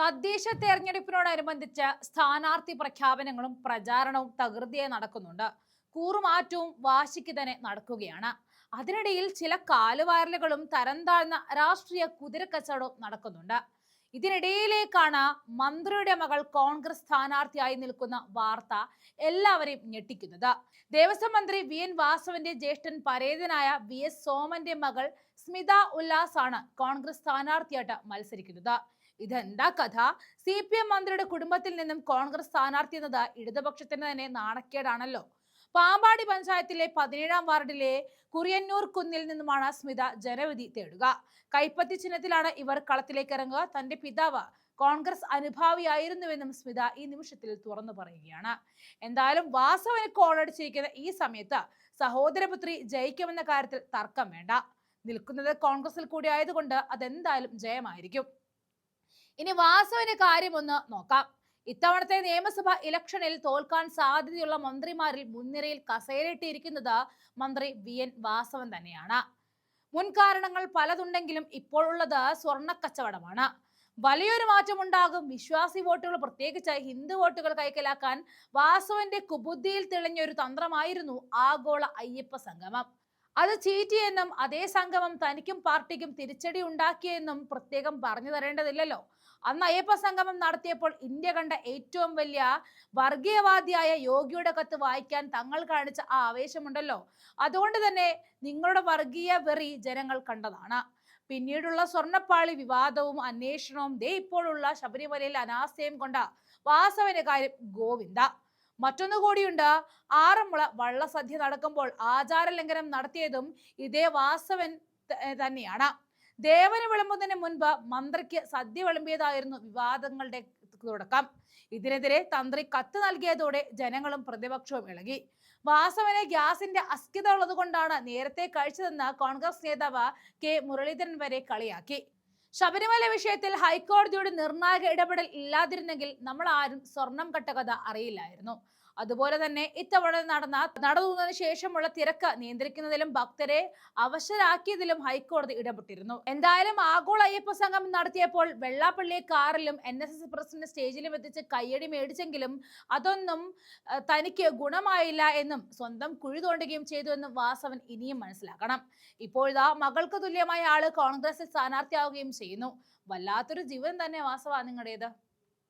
തദ്ദേശ തെരഞ്ഞെടുപ്പിനോടനുബന്ധിച്ച് സ്ഥാനാർത്ഥി പ്രഖ്യാപനങ്ങളും പ്രചാരണവും തകൃതിയായി നടക്കുന്നുണ്ട്. കൂറുമാറ്റവും വാശിക്ക് തന്നെ നടക്കുകയാണ്. അതിനിടയിൽ ചില കാലുവാരലുകളും തരം താഴ്ന്ന രാഷ്ട്രീയ കുതിരക്കച്ചവടവും നടക്കുന്നുണ്ട്. ഇതിനിടയിലേക്കാണ് മന്ത്രിയുടെ മകൾ കോൺഗ്രസ് സ്ഥാനാർത്ഥിയായി നിൽക്കുന്ന വാർത്ത എല്ലാവരെയും ഞെട്ടിക്കുന്നത്. ദേവസ്വം മന്ത്രി വി.എൻ. വാസവന്റെ ജ്യേഷ്ഠൻ പരേതനായ വി.എസ്. സോമന്റെ മകൾ സ്മിത ഉല്ലാസ് ആണ് കോൺഗ്രസ് സ്ഥാനാർത്ഥിയായിട്ട് മത്സരിക്കുന്നത്. ഇതെന്താ കഥ? CPM മന്ത്രിയുടെ കുടുംബത്തിൽ നിന്നും കോൺഗ്രസ് സ്ഥാനാർത്ഥി എന്നത് ഇടതുപക്ഷത്തിന് തന്നെ നാണക്കേടാണല്ലോ. പാമ്പാടി പഞ്ചായത്തിലെ 17-ാം വാർഡിലെ കുറിയന്നൂർ കുന്നിൽ നിന്നുമാണ് സ്മിത ജനവിധി തേടുക. കൈപ്പത്തി ചിഹ്നത്തിലാണ് ഇവർ കളത്തിലേക്ക് ഇറങ്ങുക. തന്റെ പിതാവ് കോൺഗ്രസ് അനുഭാവിയായിരുന്നുവെന്നും സ്മിത ഈ നിമിഷത്തിൽ തുറന്നു പറയുകയാണ്. എന്തായാലും വാസവന് കോളടിച്ചിരിക്കുന്ന ഈ സമയത്ത് സഹോദരപുത്രി ജയിക്കുമെന്ന കാര്യത്തിൽ തർക്കം വേണ്ട. നിൽക്കുന്നത് കോൺഗ്രസിൽ കൂടി ആയതുകൊണ്ട് അതെന്തായാലും ജയമായിരിക്കും. ഇനി വാസവന്റെ കാര്യം ഒന്ന് നോക്കാം. ഇത്തവണത്തെ നിയമസഭാ ഇലക്ഷനിൽ തോൽക്കാൻ സാധ്യതയുള്ള മന്ത്രിമാരിൽ മുൻനിരയിൽ കസേരയിട്ടിരിക്കുന്നത് മന്ത്രി വി.എൻ. വാസവൻ തന്നെയാണ്. മുൻകാരണങ്ങൾ പലതുണ്ടെങ്കിലും ഇപ്പോഴുള്ളത് സ്വർണ്ണക്കച്ചവടമാണ്. വലിയൊരു മാറ്റമുണ്ടാകും. വിശ്വാസി വോട്ടുകൾ, പ്രത്യേകിച്ച് ഹിന്ദു വോട്ടുകൾ കൈക്കലാക്കാൻ വാസവന്റെ കുബുദ്ധിയിൽ തെളിഞ്ഞ ഒരു തന്ത്രമായിരുന്നു ആഗോള അയ്യപ്പ സംഗമം. അത് ചീറ്റിയെന്നും അതേ സംഗമം തനിക്കും പാർട്ടിക്കും തിരിച്ചടി ഉണ്ടാക്കിയെന്നും പ്രത്യേകം പറഞ്ഞു തരേണ്ടതില്ലല്ലോ. അന്ന് അയ്യപ്പ സംഗമം നടത്തിയപ്പോൾ ഇന്ത്യ കണ്ട ഏറ്റവും വലിയ വർഗീയവാദിയായ യോഗിയുടെ കത്ത് വായിക്കാൻ തങ്ങൾ കാണിച്ച ആ ആവേശമുണ്ടല്ലോ, അതുകൊണ്ട് തന്നെ നിങ്ങളുടെ വർഗീയ വെറി ജനങ്ങൾ കണ്ടതാണ്. പിന്നീടുള്ള സ്വർണ്ണപ്പാളി വിവാദവും അന്വേഷണവും ദേ ഇപ്പോഴുള്ള ശബരിമലയിൽ അനാസ്ഥയും കൊണ്ട വാസവന്റെ കാര്യം ഗോവിന്ദ. മറ്റൊന്നു കൂടിയുണ്ട്. ആറന്മുള വള്ളസദ്യ നടക്കുമ്പോൾ ആചാര ലംഘനം നടത്തിയതും ഇതേ വാസവൻ തന്നെയാണ്. ദേവന് വിളമ്പുന്നതിന് മുൻപ് മന്ത്രിക്ക് സദ്യ വിളമ്പിയതായിരുന്നു വിവാദങ്ങളുടെ തുടക്കം. ഇതിനെതിരെ തന്ത്രി കത്ത് നൽകിയതോടെ ജനങ്ങളും പ്രതിപക്ഷവും ഇളകി. വാസവനെ ഗ്യാസിന്റെ അസ്ഥിത ഉള്ളത് കൊണ്ടാണ് നേരത്തെ കഴിച്ചതെന്ന് കോൺഗ്രസ് നേതാവ് കെ മുരളീധരൻ വരെ കളിയാക്കി. ശബരിമല വിഷയത്തിൽ ഹൈക്കോടതിയുടെ നിർണായക ഇടപെടൽ ഇല്ലാതിരുന്നെങ്കിൽ നമ്മൾ ആരും സ്വർണം കട്ട കഥ അറിയില്ലായിരുന്നു. അതുപോലെ തന്നെ ഇത്തവണ നടന്നതിന് ശേഷമുള്ള തിരക്ക് നിയന്ത്രിക്കുന്നതിലും ഭക്തരെ അവശരാക്കിയതിലും ഹൈക്കോടതി ഇടപെട്ടിരുന്നു. എന്തായാലും ആഗോള അയ്യപ്പ സംഗമം നടത്തിയപ്പോൾ വെള്ളാപ്പള്ളിയെ കാറിലും NSS പ്രസിഡന്റ് സ്റ്റേജിലും എത്തിച്ച് കയ്യടി മേടിച്ചെങ്കിലും അതൊന്നും തനിക്ക് ഗുണമായില്ല എന്നും സ്വന്തം കുഴി തോണ്ടുകയും ചെയ്തു എന്നും വാസവൻ ഇനിയും മനസ്സിലാക്കണം. ഇപ്പോഴിതാ മകൾക്ക് തുല്യമായ ആള് കോൺഗ്രസിൽ സ്ഥാനാർത്ഥിയാവുകയും ചെയ്യുന്നു. വല്ലാത്തൊരു ജീവൻ തന്നെ വാസവ നിങ്ങളുടേത്.